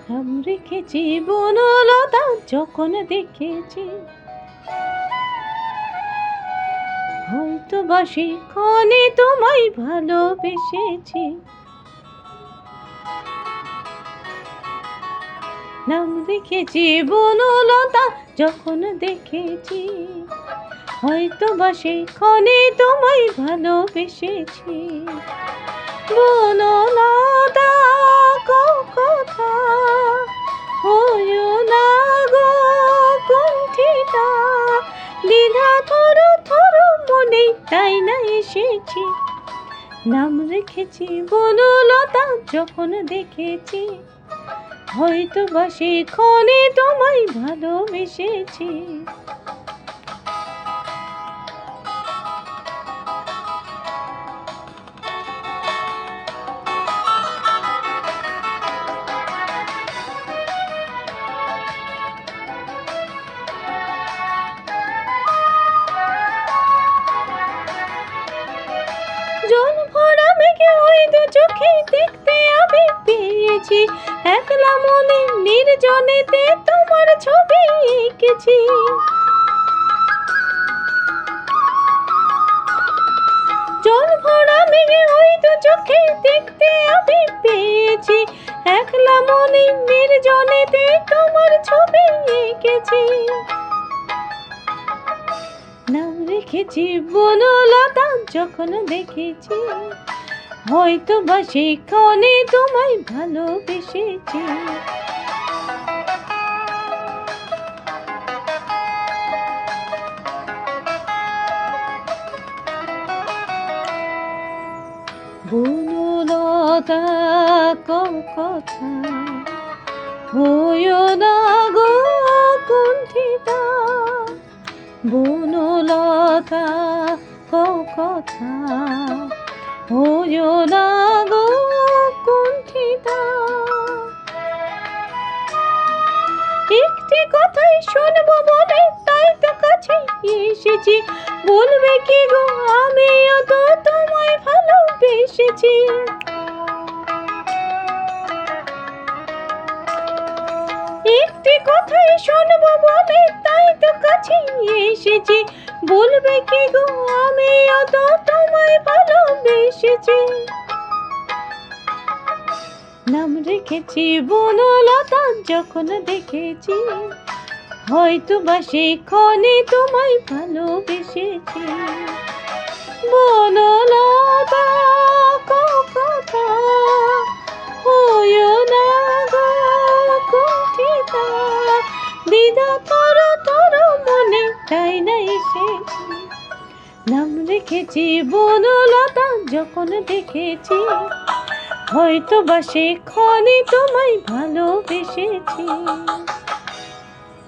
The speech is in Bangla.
নাম রেখেছি বনলতা যখন দেখেছি, হয়তো বা সেখানে তোমায় ভালোবেসেছি। নাম রেখেছি বনলতা যখন দেখেছি, হয়তো বা সেখানে তোমায় ভালোবেসেছি। বনলতা কথা হইও না গো কুণ্ঠিতা, দ্বিধা থর থর মনে তাই না এসেছি। নাম রেখেছি বনলতা যখন দেখেছি, হয়তো বা সেখানে তোমায় ভালোবেসেছি। জল ভরা মেঘে ওই দু চোখে দেখতে আমি পেয়েছি, একলা মনে নির্জনেতে তোমার ছবি এঁকেছি। জল ভরা মেঘে ওই দু চোখে দেখতে আমি পেয়েছি, একলা মনে নির্জনেতে তোমার ছবি এঁকেছি। নাম রেখেছি বনলতা যখন দেখেছি, হয়তো বা সেখানে তোমায় ভালোবেসেছি। বনলতা কথা হইও না গো কুণ্ঠিতা, বনলতা কথা হইও না গো কুণ্ঠিতা। একটি কথাই শুনবো বলে তাই তো কাছে এসেছি, বলবে কি গো আমিও তো তোমায় ভালোবেসেছি। একটি কথাই শুনবো বলে তাই তো কাছে এসেছি, বলবে কি গো আমিও তো তোমায় ভালোবেসেছি। নাম রেখেছি বনলতা যখন দেখেছি, হয়তো বা সেখানে তোমায় ভালোবেসেছি। বনলতা কথা হইও না গো কুণ্ঠিতা, দ্বিধা থর থর মনে তাই না এসেছি। নাম রেখেছি বনলতা যখন দেখেছি, হয়তো বা সেখানে তোমায় ভালোবেসেছি।